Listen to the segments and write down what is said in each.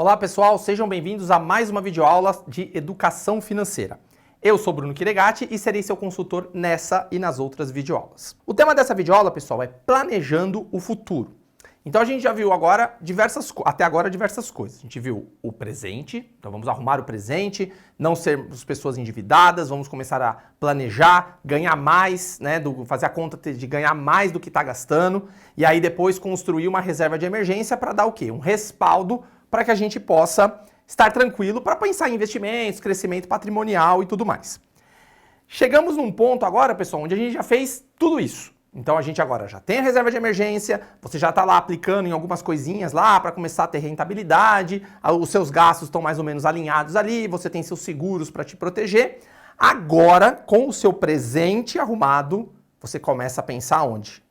Olá pessoal, sejam bem-vindos a mais uma videoaula de educação financeira. Eu sou Bruno Quiregatti e serei seu consultor nessa e nas outras videoaulas. O tema dessa videoaula, pessoal, é planejando o futuro. Então a gente já viu agora até agora diversas coisas. A gente viu o presente, então vamos arrumar o presente, não sermos pessoas endividadas, vamos começar a planejar, ganhar mais, né, fazer a conta de ganhar mais do que está gastando, e aí depois construir uma reserva de emergência para dar o quê? Um respaldo para que a gente possa estar tranquilo para pensar em investimentos, crescimento patrimonial e tudo mais. Chegamos num ponto agora, pessoal, onde a gente já fez tudo isso. Então a gente agora já tem a reserva de emergência, você já está lá aplicando em algumas coisinhas lá para começar a ter rentabilidade, os seus gastos estão mais ou menos alinhados ali, você tem seus seguros para te proteger. Agora, com o seu presente arrumado, você começa a pensar onde?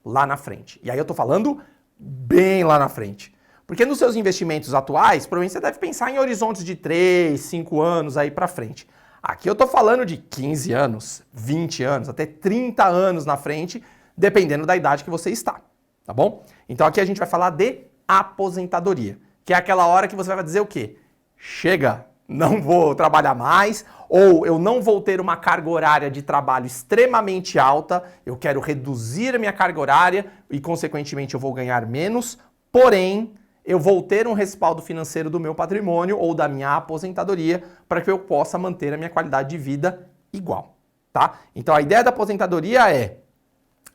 Lá na frente. E aí eu estou falando bem lá na frente. Porque nos seus investimentos atuais, provavelmente você deve pensar em horizontes de 3, 5 anos aí para frente. Aqui eu estou falando de 15 anos, 20 anos, até 30 anos na frente, dependendo da idade que você está, tá bom? Então aqui a gente vai falar de aposentadoria, que é aquela hora que você vai dizer o quê? Chega, não vou trabalhar mais, ou eu não vou ter uma carga horária de trabalho extremamente alta, eu quero reduzir a minha carga horária e, consequentemente, eu vou ganhar menos, porém, eu vou ter um respaldo financeiro do meu patrimônio ou da minha aposentadoria para que eu possa manter a minha qualidade de vida igual, tá? Então a ideia da aposentadoria é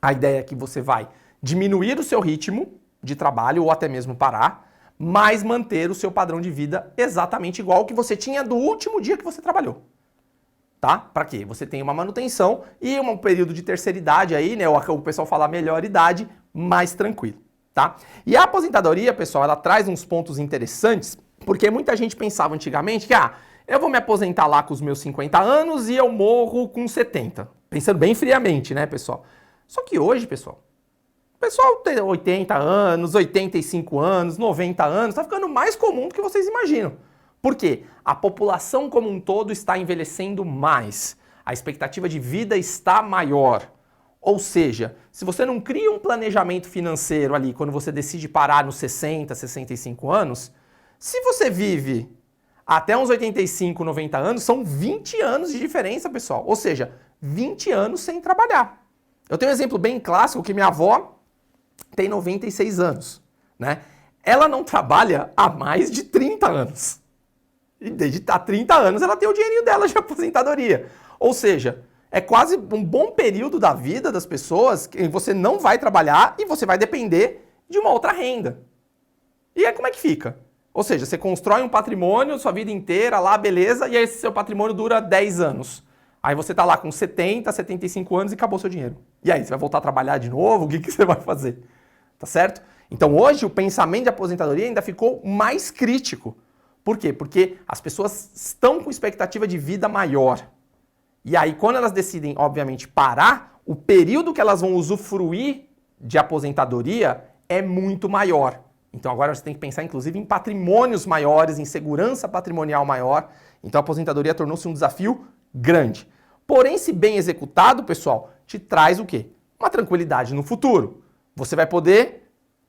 a ideia que você vai diminuir o seu ritmo de trabalho ou até mesmo parar, mas manter o seu padrão de vida exatamente igual ao que você tinha do último dia que você trabalhou. Tá? Para quê? Você tem uma manutenção e um período de terceira idade aí, né? O pessoal fala melhor idade, mais tranquilo. Tá? E a aposentadoria, pessoal, ela traz uns pontos interessantes, porque muita gente pensava antigamente que, eu vou me aposentar lá com os meus 50 anos e eu morro com 70. Pensando bem friamente, né, pessoal? Só que hoje, pessoal, o pessoal tem 80 anos, 85 anos, 90 anos, tá ficando mais comum do que vocês imaginam. Por quê? A população como um todo está envelhecendo mais. A expectativa de vida está maior. Ou seja, se você não cria um planejamento financeiro ali quando você decide parar nos 60, 65 anos, se você vive até uns 85, 90 anos, são 20 anos de diferença, pessoal. Ou seja, 20 anos sem trabalhar. Eu tenho um exemplo bem clássico que minha avó tem 96 anos, né? Ela não trabalha há mais de 30 anos. E desde há 30 anos ela tem o dinheirinho dela de aposentadoria. Ou seja, é quase um bom período da vida das pessoas que você não vai trabalhar e você vai depender de uma outra renda. E aí como é que fica? Ou seja, você constrói um patrimônio sua vida inteira lá, beleza, e aí esse seu patrimônio dura 10 anos. Aí você tá lá com 70, 75 anos e acabou seu dinheiro. E aí, você vai voltar a trabalhar de novo? O que você vai fazer? Tá certo? Então hoje o pensamento de aposentadoria ainda ficou mais crítico. Por quê? Porque as pessoas estão com expectativa de vida maior. E aí, quando elas decidem, obviamente, parar, o período que elas vão usufruir de aposentadoria é muito maior. Então, agora você tem que pensar, inclusive, em patrimônios maiores, em segurança patrimonial maior. Então, a aposentadoria tornou-se um desafio grande. Porém, se bem executado, pessoal, te traz o quê? Uma tranquilidade no futuro. Você vai poder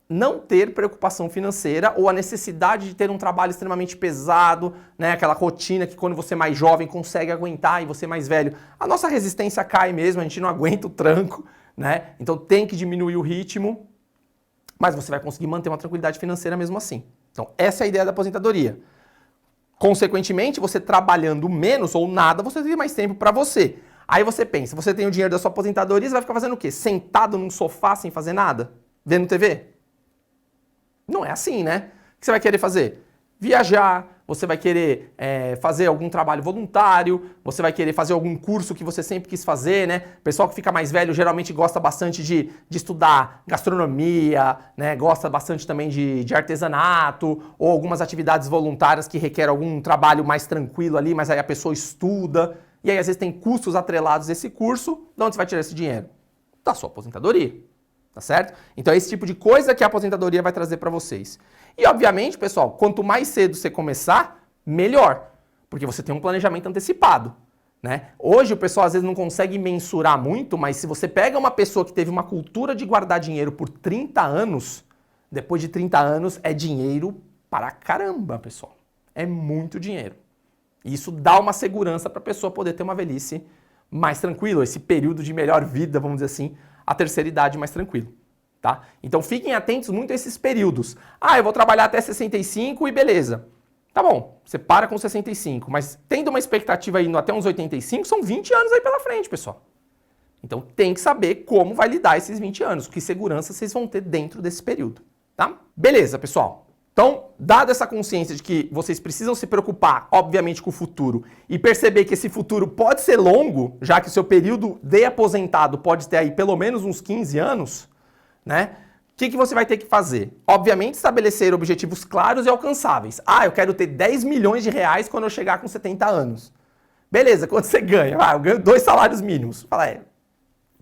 não ter preocupação financeira ou a necessidade de ter um trabalho extremamente pesado, né? Aquela rotina que quando você é mais jovem consegue aguentar e você é mais velho, a nossa resistência cai mesmo, a gente não aguenta o tranco, né? Então tem que diminuir o ritmo, mas você vai conseguir manter uma tranquilidade financeira mesmo assim. Então essa é a ideia da aposentadoria. Consequentemente, você trabalhando menos ou nada, você tem mais tempo para você. Aí você pensa, você tem o dinheiro da sua aposentadoria, você vai ficar fazendo o quê? Sentado num sofá sem fazer nada? Vendo TV? Não é assim, né? O que você vai querer fazer? Viajar, você vai querer fazer algum trabalho voluntário, você vai querer fazer algum curso que você sempre quis fazer, né? O pessoal que fica mais velho geralmente gosta bastante de estudar gastronomia, né? Gosta bastante também de artesanato ou algumas atividades voluntárias que requerem algum trabalho mais tranquilo ali, mas aí a pessoa estuda e aí às vezes tem custos atrelados a esse curso. De onde você vai tirar esse dinheiro? Da sua aposentadoria. Tá certo? Então é esse tipo de coisa que a aposentadoria vai trazer para vocês. E obviamente, pessoal, quanto mais cedo você começar, melhor. Porque você tem um planejamento antecipado, né? Hoje o pessoal às vezes não consegue mensurar muito, mas se você pega uma pessoa que teve uma cultura de guardar dinheiro por 30 anos, depois de 30 anos é dinheiro para caramba, pessoal. É muito dinheiro. E isso dá uma segurança para a pessoa poder ter uma velhice mais tranquila, esse período de melhor vida, vamos dizer assim, a terceira idade mais tranquilo. Tá? Então fiquem atentos muito a esses períodos. Ah, eu vou trabalhar até 65 e beleza. Tá bom, você para com 65, mas tendo uma expectativa indo até uns 85, são 20 anos aí pela frente, pessoal. Então tem que saber como vai lidar esses 20 anos, que segurança vocês vão ter dentro desse período, tá? Beleza, pessoal. Então, dada essa consciência de que vocês precisam se preocupar, obviamente, com o futuro e perceber que esse futuro pode ser longo, já que o seu período de aposentado pode ter aí pelo menos uns 15 anos, né? O que você vai ter que fazer? Obviamente, estabelecer objetivos claros e alcançáveis. Ah, eu quero ter 10 milhões de reais quando eu chegar com 70 anos. Beleza, quanto você ganha? Ah, eu ganho 2 salários mínimos. Fala,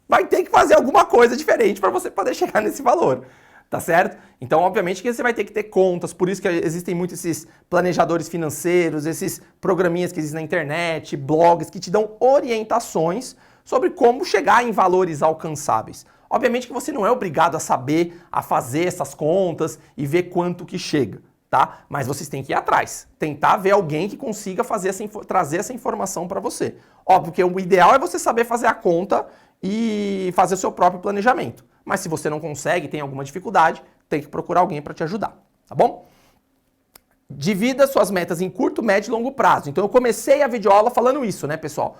vai ter que fazer alguma coisa diferente para você poder chegar nesse valor. Tá certo? Então, obviamente que você vai ter que ter contas, por isso que existem muitos esses planejadores financeiros, esses programinhas que existem na internet, blogs que te dão orientações sobre como chegar em valores alcançáveis. Obviamente que você não é obrigado a saber, a fazer essas contas e ver quanto que chega, tá? Mas vocês têm que ir atrás, tentar ver alguém que consiga fazer trazer essa informação para você. Óbvio que o ideal é você saber fazer a conta e fazer o seu próprio planejamento. Mas se você não consegue, tem alguma dificuldade, tem que procurar alguém para te ajudar, tá bom? Divida suas metas em curto, médio e longo prazo. Então eu comecei a videoaula falando isso, né, pessoal?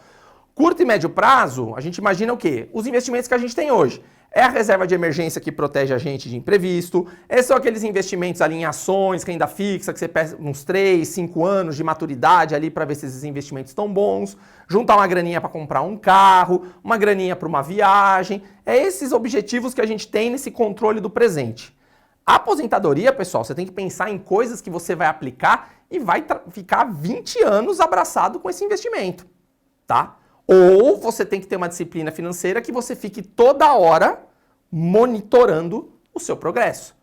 Curto e médio prazo, a gente imagina o quê? Os investimentos que a gente tem hoje. É a reserva de emergência que protege a gente de imprevisto, esses são aqueles investimentos ali em ações, renda fixa, que você pega uns 3, 5 anos de maturidade ali para ver se esses investimentos estão bons, juntar uma graninha para comprar um carro, uma graninha para uma viagem, é esses objetivos que a gente tem nesse controle do presente. A aposentadoria, pessoal, você tem que pensar em coisas que você vai aplicar e vai ficar 20 anos abraçado com esse investimento, tá? Ou você tem que ter uma disciplina financeira que você fique toda hora monitorando o seu progresso.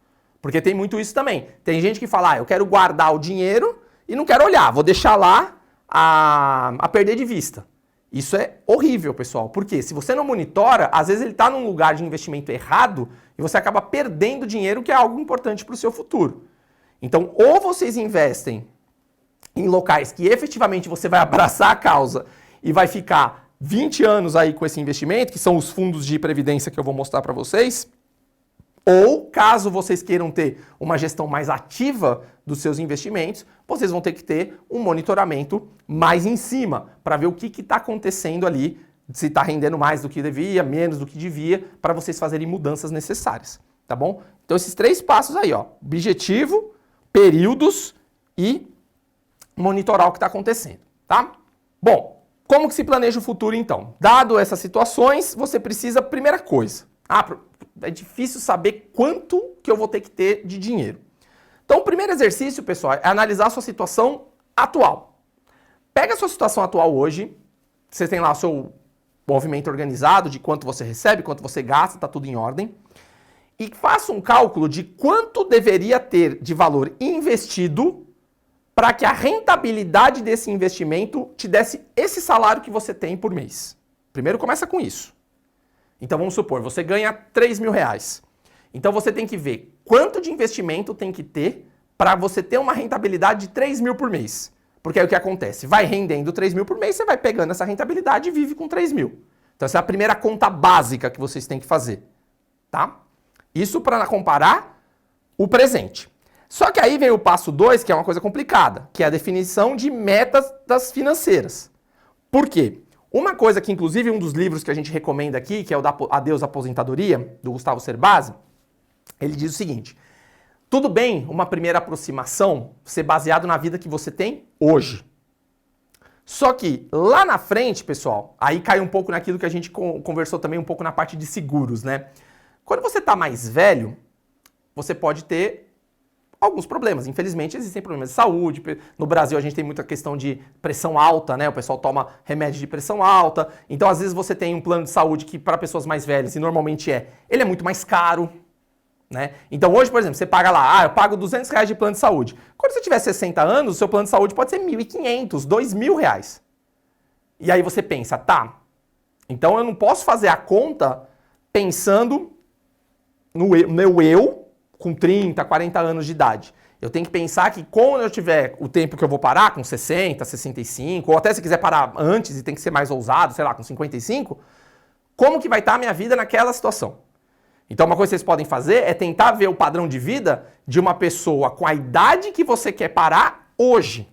Porque tem muito isso também. Tem gente que fala, eu quero guardar o dinheiro e não quero olhar, vou deixar lá a perder de vista. Isso é horrível, pessoal. Porque se você não monitora, às vezes ele está num lugar de investimento errado e você acaba perdendo dinheiro, que é algo importante para o seu futuro. Então, ou vocês investem em locais que efetivamente você vai abraçar a causa e vai ficar 20 anos aí com esse investimento, que são os fundos de previdência que eu vou mostrar para vocês, ou caso vocês queiram ter uma gestão mais ativa dos seus investimentos, vocês vão ter que ter um monitoramento mais em cima, para ver o que está acontecendo ali, se está rendendo mais do que devia, menos do que devia, para vocês fazerem mudanças necessárias, tá bom? Então esses 3 passos aí, ó, objetivo, períodos e monitorar o que está acontecendo, tá? Bom, como que se planeja o futuro, então? Dado essas situações, você precisa, primeira coisa, é difícil saber quanto que eu vou ter que ter de dinheiro. Então, o primeiro exercício, pessoal, é analisar a sua situação atual. Pega a sua situação atual hoje, você tem lá o seu movimento organizado de quanto você recebe, quanto você gasta, tá tudo em ordem, e faça um cálculo de quanto deveria ter de valor investido para que a rentabilidade desse investimento te desse esse salário que você tem por mês. Primeiro começa com isso. Então vamos supor, você ganha 3 mil reais. Então você tem que ver quanto de investimento tem que ter para você ter uma rentabilidade de 3 mil por mês. Porque aí o que acontece? Vai rendendo 3 mil por mês, você vai pegando essa rentabilidade e vive com 3 mil. Então essa é a primeira conta básica que vocês têm que fazer. Tá? Isso para comparar o presente. Só que aí vem o passo 2, que é uma coisa complicada, que é a definição de metas das financeiras. Por quê? Uma coisa que, inclusive, um dos livros que a gente recomenda aqui, que é o da Adeus Aposentadoria, do Gustavo Cerbasi, ele diz o seguinte: tudo bem uma primeira aproximação ser baseado na vida que você tem hoje. Só que lá na frente, pessoal, aí cai um pouco naquilo que a gente conversou também um pouco na parte de seguros, né? Quando você está mais velho, você pode ter alguns problemas. Infelizmente, existem problemas de saúde. No Brasil, a gente tem muita questão de pressão alta, né? O pessoal toma remédio de pressão alta. Então, às vezes, você tem um plano de saúde que, para pessoas mais velhas, e normalmente ele é muito mais caro, né? Então, hoje, por exemplo, você paga lá, eu pago R$200 de plano de saúde. Quando você tiver 60 anos, o seu plano de saúde pode ser R$1.500, R$2.000. E aí você pensa, tá, então eu não posso fazer a conta pensando no meu eu com 30, 40 anos de idade. Eu tenho que pensar que quando eu tiver o tempo que eu vou parar, com 60, 65, ou até se quiser parar antes e tem que ser mais ousado, sei lá, com 55, como que vai estar a minha vida naquela situação? Então uma coisa que vocês podem fazer é tentar ver o padrão de vida de uma pessoa com a idade que você quer parar hoje.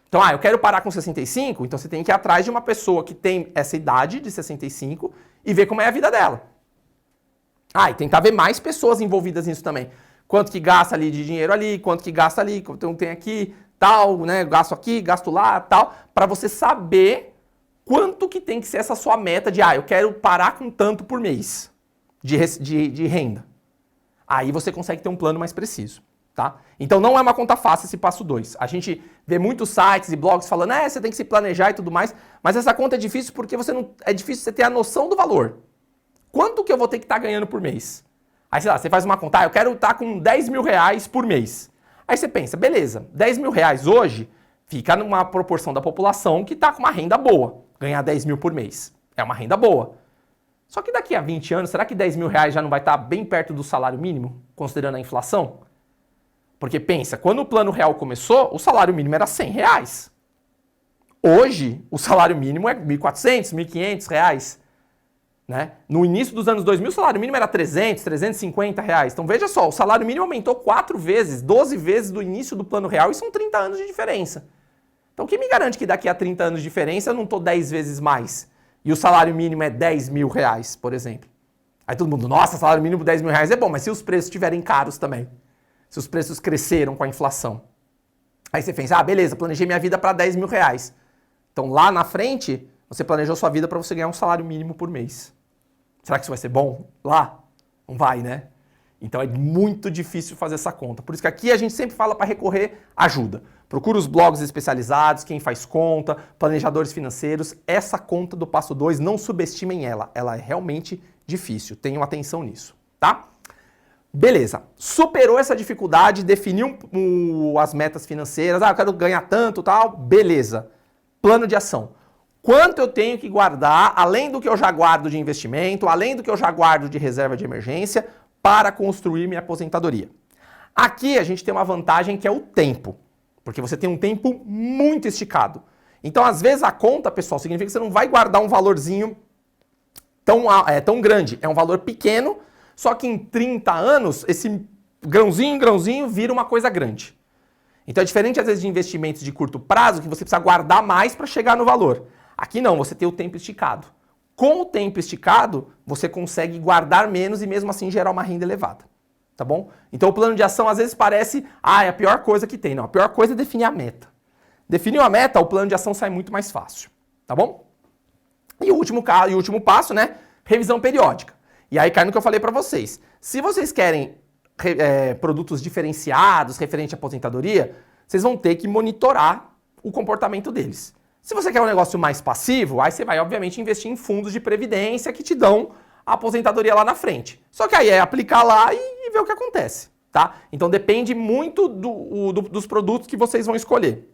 Então, eu quero parar com 65, então você tem que ir atrás de uma pessoa que tem essa idade de 65 e ver como é a vida dela. E tentar ver mais pessoas envolvidas nisso também. Quanto que gasta ali de dinheiro ali, quanto que gasta ali, então tem aqui, tal, né? Gasto aqui, gasto lá, tal, para você saber quanto que tem que ser essa sua meta de, eu quero parar com tanto por mês de renda. Aí você consegue ter um plano mais preciso, tá? Então não é uma conta fácil esse passo 2. A gente vê muitos sites e blogs falando, você tem que se planejar e tudo mais, mas essa conta é difícil porque é difícil você ter a noção do valor. Quanto que eu vou ter que estar ganhando por mês? Aí, sei lá, você faz uma conta, eu quero estar com 10 mil reais por mês. Aí você pensa, beleza, 10 mil reais hoje fica numa proporção da população que está com uma renda boa. Ganhar 10 mil por mês é uma renda boa. Só que daqui a 20 anos, será que 10 mil reais já não vai estar bem perto do salário mínimo, considerando a inflação? Porque pensa, quando o Plano Real começou, o salário mínimo era 100 reais. Hoje, o salário mínimo é 1.400, 1.500 reais. Né? No início dos anos 2000, o salário mínimo era 300, 350 reais. Então veja só, o salário mínimo aumentou 4 vezes, 12 vezes do início do Plano Real e são 30 anos de diferença. Então quem me garante que daqui a 30 anos de diferença eu não estou 10 vezes mais? E o salário mínimo é 10 mil reais, por exemplo. Aí todo mundo, nossa, salário mínimo 10 mil reais é bom, mas se os preços estiverem caros também? Se os preços cresceram com a inflação? Aí você pensa, beleza, planejei minha vida para 10 mil reais. Então lá na frente, você planejou sua vida para você ganhar um salário mínimo por mês. Será que isso vai ser bom lá? Não vai, né? Então é muito difícil fazer essa conta. Por isso que aqui a gente sempre fala para recorrer ajuda. Procura os blogs especializados, quem faz conta, planejadores financeiros. Essa conta do passo 2, não subestimem ela. Ela é realmente difícil. Tenham atenção nisso, tá? Beleza. Superou essa dificuldade, definiu as metas financeiras. Eu quero ganhar tanto, tal. Beleza. Plano de ação. Quanto eu tenho que guardar, além do que eu já guardo de investimento, além do que eu já guardo de reserva de emergência, para construir minha aposentadoria? Aqui a gente tem uma vantagem que é o tempo, porque você tem um tempo muito esticado. Então, às vezes, a conta, pessoal, significa que você não vai guardar um valorzinho tão grande. É um valor pequeno, só que em 30 anos, esse grãozinho vira uma coisa grande. Então, é diferente, às vezes, de investimentos de curto prazo, que você precisa guardar mais para chegar no valor. Aqui não, você tem o tempo esticado. Com o tempo esticado, você consegue guardar menos e mesmo assim gerar uma renda elevada. Tá bom? Então o plano de ação às vezes parece, é a pior coisa que tem. Não, a pior coisa é definir a meta. Definiu a meta, o plano de ação sai muito mais fácil. Tá bom? E o último passo, né? Revisão periódica. E aí cai no que eu falei para vocês. Se vocês querem produtos diferenciados referente à aposentadoria, vocês vão ter que monitorar o comportamento deles. Se você quer um negócio mais passivo, aí você vai, obviamente, investir em fundos de previdência que te dão a aposentadoria lá na frente. Só que aí é aplicar lá e ver o que acontece, tá? Então depende muito dos produtos que vocês vão escolher.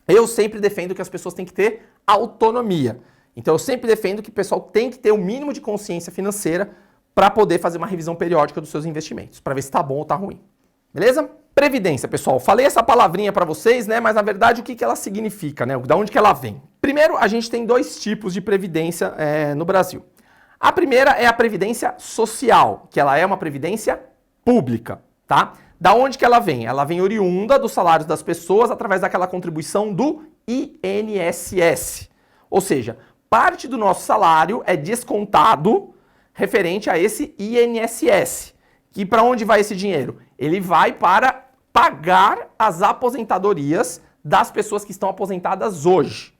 Eu sempre defendo que as pessoas têm que ter autonomia. Então eu sempre defendo que o pessoal tem que ter o mínimo de consciência financeira para poder fazer uma revisão periódica dos seus investimentos, para ver se está bom ou está ruim. Beleza? Previdência, pessoal. Falei essa palavrinha para vocês, né? Mas na verdade o que ela significa, né? Da onde que ela vem? Primeiro, a gente tem 2 tipos de previdência no Brasil. A primeira é a previdência social, que ela é uma previdência pública, tá? Da onde que ela vem? Ela vem oriunda dos salários das pessoas através daquela contribuição do INSS. Ou seja, parte do nosso salário é descontado referente a esse INSS. E para onde vai esse dinheiro? Ele vai para pagar as aposentadorias das pessoas que estão aposentadas hoje.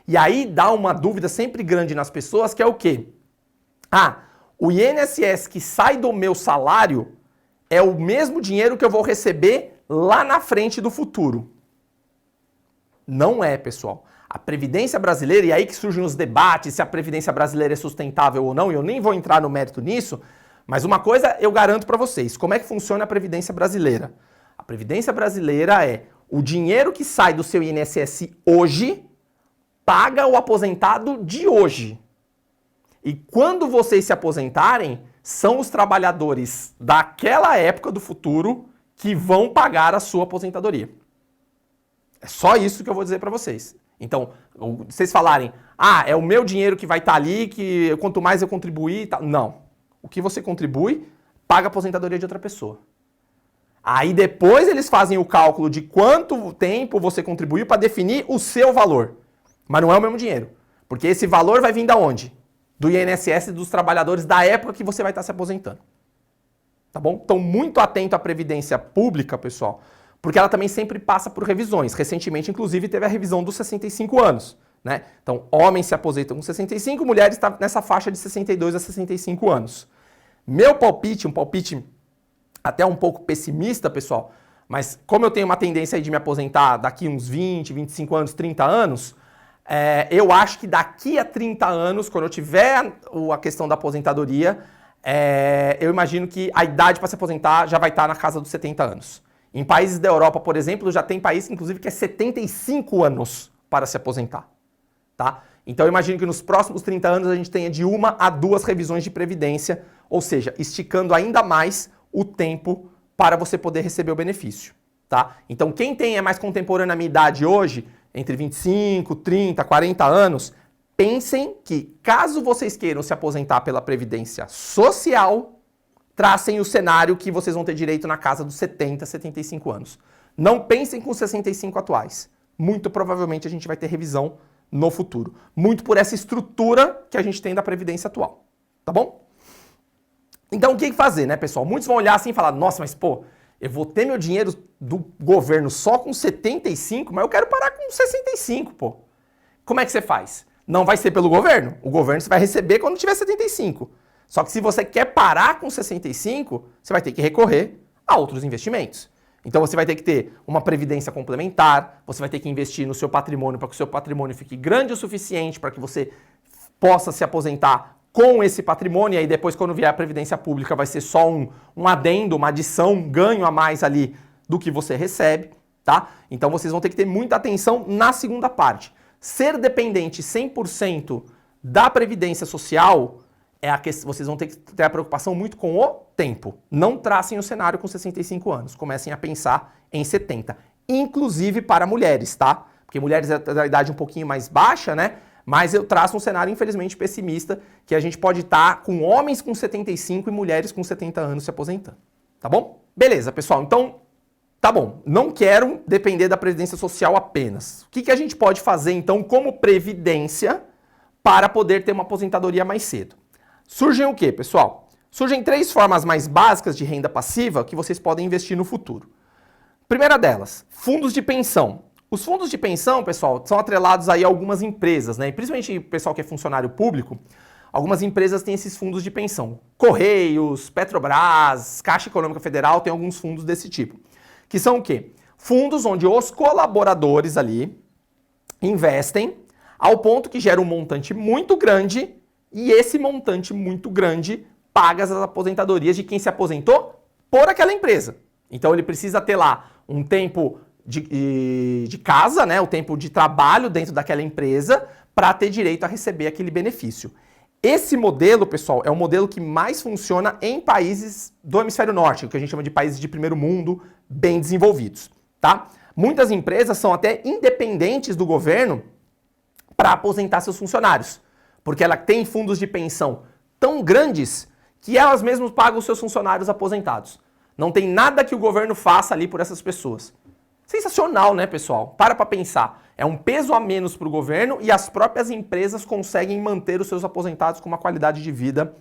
E aí dá uma dúvida sempre grande nas pessoas, que é o quê? O INSS que sai do meu salário é o mesmo dinheiro que eu vou receber lá na frente do futuro. Não é, pessoal. A Previdência Brasileira, e aí que surgem os debates se a Previdência Brasileira é sustentável ou não, e eu nem vou entrar no mérito nisso, mas uma coisa eu garanto para vocês, como é que funciona a Previdência Brasileira? A Previdência Brasileira é o dinheiro que sai do seu INSS hoje, paga o aposentado de hoje. E quando vocês se aposentarem, são os trabalhadores daquela época do futuro que vão pagar a sua aposentadoria. É só isso que eu vou dizer para vocês. Então, vocês falarem, é o meu dinheiro que vai estar ali, que quanto mais eu contribuir... Tá. Não. O que você contribui, paga a aposentadoria de outra pessoa. Aí depois eles fazem o cálculo de quanto tempo você contribuiu para definir o seu valor. Mas não é o mesmo dinheiro. Porque esse valor vai vir da onde? Do INSS dos trabalhadores da época que você vai estar se aposentando. Tá bom? Então, muito atento à previdência pública, pessoal, porque ela também sempre passa por revisões. Recentemente, inclusive, teve a revisão dos 65 anos. Né? Então, homens se aposentam com 65, mulheres estão nessa faixa de 62 a 65 anos. Meu palpite, um palpite até um pouco pessimista, pessoal, mas como eu tenho uma tendência aí de me aposentar daqui uns 20, 25 anos, 30 anos, eu acho que daqui a 30 anos, quando eu tiver a questão da aposentadoria, eu imagino que a idade para se aposentar já vai estar na casa dos 70 anos. Em países da Europa, por exemplo, já tem país, inclusive, que é 75 anos para se aposentar. Tá? Então, eu imagino que nos próximos 30 anos a gente tenha de 1 a 2 revisões de previdência, ou seja, esticando ainda mais o tempo para você poder receber o benefício. Tá? Então, quem tem mais contemporâneo à minha idade hoje, entre 25, 30, 40 anos, pensem que, caso vocês queiram se aposentar pela Previdência Social, tracem o cenário que vocês vão ter direito na casa dos 70, 75 anos. Não pensem com os 65 atuais. Muito provavelmente a gente vai ter revisão no futuro. Muito por essa estrutura que a gente tem da Previdência atual. Tá bom? Então, o que fazer, né, pessoal? Muitos vão olhar assim e falar, nossa, mas pô, eu vou ter meu dinheiro do governo só com 75, mas eu quero parar com 65, pô. Como é que você faz? Não vai ser pelo governo. O governo você vai receber quando tiver 75. Só que se você quer parar com 65, você vai ter que recorrer a outros investimentos. Então você vai ter que ter uma previdência complementar, você vai ter que investir no seu patrimônio para que o seu patrimônio fique grande o suficiente para que você possa se aposentar com esse patrimônio, e aí depois quando vier a previdência pública vai ser só um adendo, uma adição, um ganho a mais ali do que você recebe, tá? Então vocês vão ter que ter muita atenção na segunda parte. Ser dependente 100% da previdência social, vocês vão ter que ter a preocupação muito com o tempo. Não tracem o cenário com 65 anos, comecem a pensar em 70, inclusive para mulheres, tá? Porque mulheres é da idade um pouquinho mais baixa, né? Mas eu traço um cenário, infelizmente, pessimista, que a gente pode estar com homens com 75 e mulheres com 70 anos se aposentando. Tá bom? Beleza, pessoal. Então, tá bom. Não quero depender da Previdência Social apenas. O que a gente pode fazer, então, como previdência para poder ter uma aposentadoria mais cedo? Surgem o quê, pessoal? Surgem 3 formas mais básicas de renda passiva que vocês podem investir no futuro. Primeira delas, fundos de pensão. Os fundos de pensão, pessoal, são atrelados aí a algumas empresas, né? E principalmente o pessoal que é funcionário público, algumas empresas têm esses fundos de pensão. Correios, Petrobras, Caixa Econômica Federal tem alguns fundos desse tipo. Que são o quê? Fundos onde os colaboradores ali investem ao ponto que gera um montante muito grande e esse montante muito grande paga as aposentadorias de quem se aposentou por aquela empresa. Então ele precisa ter lá um tempo de casa, né, o tempo de trabalho dentro daquela empresa para ter direito a receber aquele benefício. Esse modelo, pessoal, é o modelo que mais funciona em países do hemisfério norte, o que a gente chama de países de primeiro mundo, bem desenvolvidos, tá? Muitas empresas são até independentes do governo para aposentar seus funcionários, porque ela tem fundos de pensão tão grandes que elas mesmas pagam os seus funcionários aposentados. Não tem nada que o governo faça ali por essas pessoas. Sensacional, né, pessoal? Para pensar. É um peso a menos para o governo e as próprias empresas conseguem manter os seus aposentados com uma qualidade de vida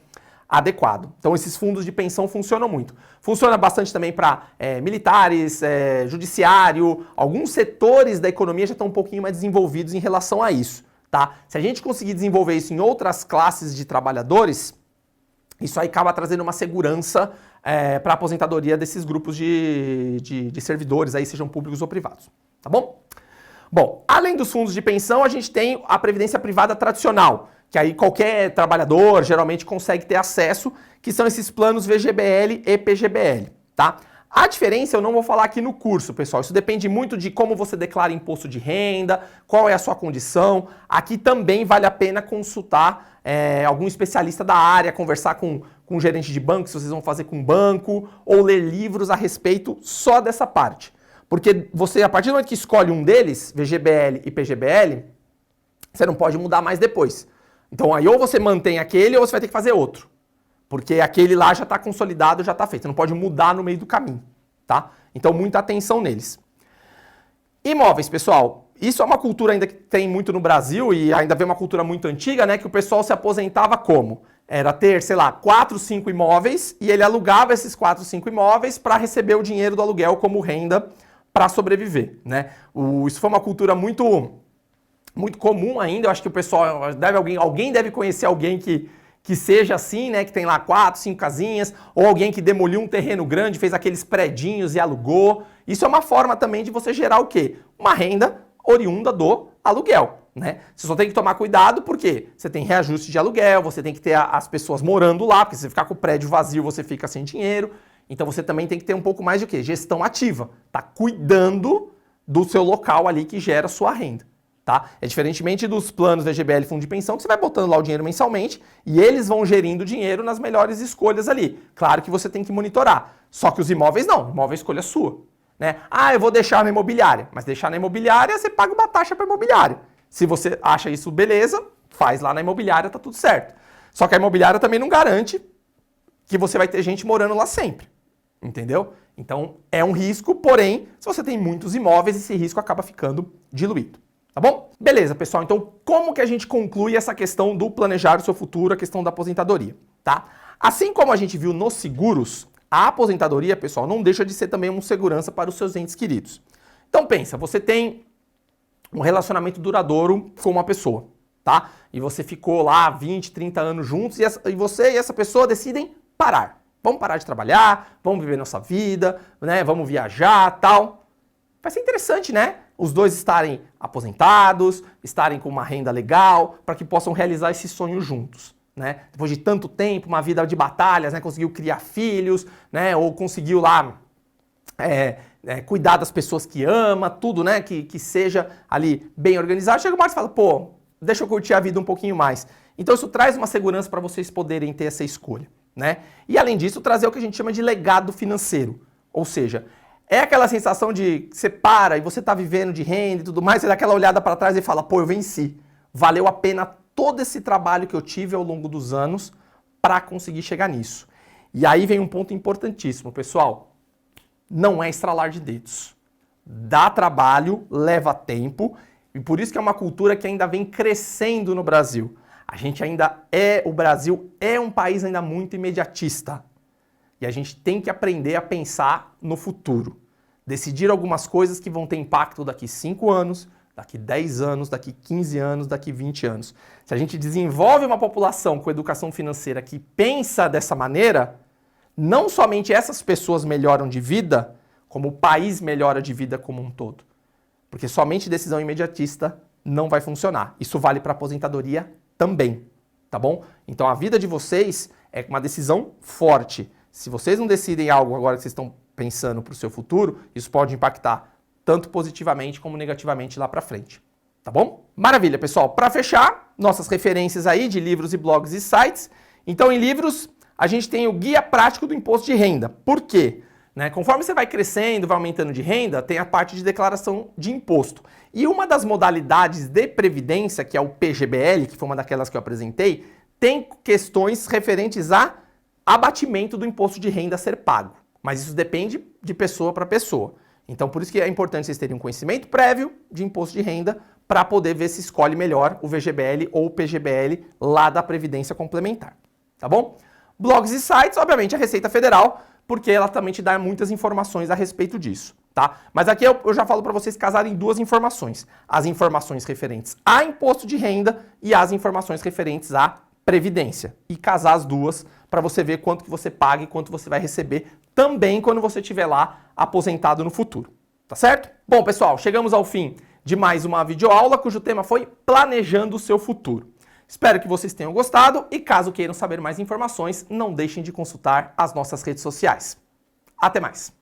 adequada. Então, esses fundos de pensão funcionam muito. Funciona bastante também para militares, judiciário, alguns setores da economia já estão um pouquinho mais desenvolvidos em relação a isso, tá? Se a gente conseguir desenvolver isso em outras classes de trabalhadores, isso aí acaba trazendo uma segurança para a aposentadoria desses grupos de servidores, aí sejam públicos ou privados, tá bom? Bom, além dos fundos de pensão, a gente tem a previdência privada tradicional, que aí qualquer trabalhador geralmente consegue ter acesso, que são esses planos VGBL e PGBL, tá? A diferença eu não vou falar aqui no curso, pessoal, isso depende muito de como você declara imposto de renda, qual é a sua condição. Aqui também vale a pena consultar algum especialista da área, conversar com um gerente de banco, se vocês vão fazer com banco, ou ler livros a respeito só dessa parte. Porque você, a partir do momento que escolhe um deles, VGBL e PGBL, você não pode mudar mais depois. Então aí ou você mantém aquele ou você vai ter que fazer outro. Porque aquele lá já está consolidado, já está feito. Você não pode mudar no meio do caminho, tá? Então muita atenção neles. Imóveis, pessoal. Isso é uma cultura ainda que tem muito no Brasil e ainda vem uma cultura muito antiga, né? Que o pessoal se aposentava como? Era ter, sei lá, 4, 5 imóveis e ele alugava esses 4, 5 imóveis para receber o dinheiro do aluguel como renda para sobreviver, né? Isso foi uma cultura muito comum ainda. Eu acho que o pessoal alguém deve conhecer alguém que seja assim, né? Que tem lá 4, 5 casinhas, ou alguém que demoliu um terreno grande, fez aqueles predinhos e alugou. Isso é uma forma também de você gerar o quê? Uma renda oriunda do aluguel, né? Você só tem que tomar cuidado porque você tem reajuste de aluguel, você tem que ter as pessoas morando lá, porque se você ficar com o prédio vazio, você fica sem dinheiro. Então você também tem que ter um pouco mais de quê? Gestão ativa. Tá cuidando do seu local ali que gera sua renda, tá? É diferentemente dos planos VGBL Fundo de Pensão, que você vai botando lá o dinheiro mensalmente e eles vão gerindo o dinheiro nas melhores escolhas ali. Claro que você tem que monitorar. Só que os imóveis não. Imóvel é escolha sua. Né? Ah, eu vou deixar na imobiliária. Mas deixar na imobiliária, você paga uma taxa para a imobiliária. Se você acha isso beleza, faz lá na imobiliária, tá tudo certo. Só que a imobiliária também não garante que você vai ter gente morando lá sempre. Entendeu? Então é um risco, porém, se você tem muitos imóveis, esse risco acaba ficando diluído. Tá bom? Beleza, pessoal. Então, como que a gente conclui essa questão do planejar o seu futuro, a questão da aposentadoria, tá? Assim como a gente viu nos seguros, a aposentadoria, pessoal, não deixa de ser também uma segurança para os seus entes queridos. Então pensa, você tem um relacionamento duradouro com uma pessoa, tá? E você ficou lá 20, 30 anos juntos e você e essa pessoa decidem parar. Vamos parar de trabalhar, vamos viver nossa vida, né? Vamos viajar, tal. Vai ser interessante, né? Os dois estarem aposentados, estarem com uma renda legal, para que possam realizar esse sonho juntos. Né? Depois de tanto tempo, uma vida de batalhas, né? Conseguiu criar filhos, né? Ou conseguiu lá cuidar das pessoas que ama, tudo, né? Que seja ali bem organizado. Chega uma hora e fala, pô, deixa eu curtir a vida um pouquinho mais. Então isso traz uma segurança para vocês poderem ter essa escolha, né? E além disso, trazer o que a gente chama de legado financeiro. Ou seja, é aquela sensação de que você para e você está vivendo de renda e tudo mais, você dá aquela olhada para trás e fala, pô, eu venci. Valeu a pena todo esse trabalho que eu tive ao longo dos anos para conseguir chegar nisso. E aí vem um ponto importantíssimo, pessoal. Não é estralar de dedos. Dá trabalho, leva tempo, e por isso que é uma cultura que ainda vem crescendo no Brasil. O Brasil é um país ainda muito imediatista. E a gente tem que aprender a pensar no futuro. Decidir algumas coisas que vão ter impacto daqui 5 anos, daqui 10 anos, daqui 15 anos, daqui 20 anos. Se a gente desenvolve uma população com educação financeira que pensa dessa maneira, não somente essas pessoas melhoram de vida, como o país melhora de vida como um todo. Porque somente decisão imediatista não vai funcionar. Isso vale para a aposentadoria também, tá bom? Então a vida de vocês é uma decisão forte. Se vocês não decidem algo agora que vocês estão pensando para o seu futuro, isso pode impactar tanto positivamente como negativamente lá para frente, tá bom? Maravilha, pessoal. Para fechar, nossas referências aí de livros e blogs e sites. Então, em livros, a gente tem o Guia Prático do Imposto de Renda. Por quê? Conforme você vai crescendo, vai aumentando de renda, tem a parte de declaração de imposto. E uma das modalidades de previdência, que é o PGBL, que foi uma daquelas que eu apresentei, tem questões referentes a abatimento do imposto de renda a ser pago. Mas isso depende de pessoa para pessoa. Então, por isso que é importante vocês terem um conhecimento prévio de imposto de renda para poder ver se escolhe melhor o VGBL ou o PGBL lá da Previdência Complementar, tá bom? Blogs e sites, obviamente, a Receita Federal, porque ela também te dá muitas informações a respeito disso, tá? Mas aqui eu já falo para vocês casarem duas informações. As informações referentes a imposto de renda e as informações referentes à Previdência. E casar as duas para você ver quanto que você paga e quanto você vai receber também quando você estiver lá aposentado no futuro, tá certo? Bom, pessoal, chegamos ao fim de mais uma videoaula cujo tema foi Planejando o seu futuro. Espero que vocês tenham gostado e caso queiram saber mais informações, não deixem de consultar as nossas redes sociais. Até mais!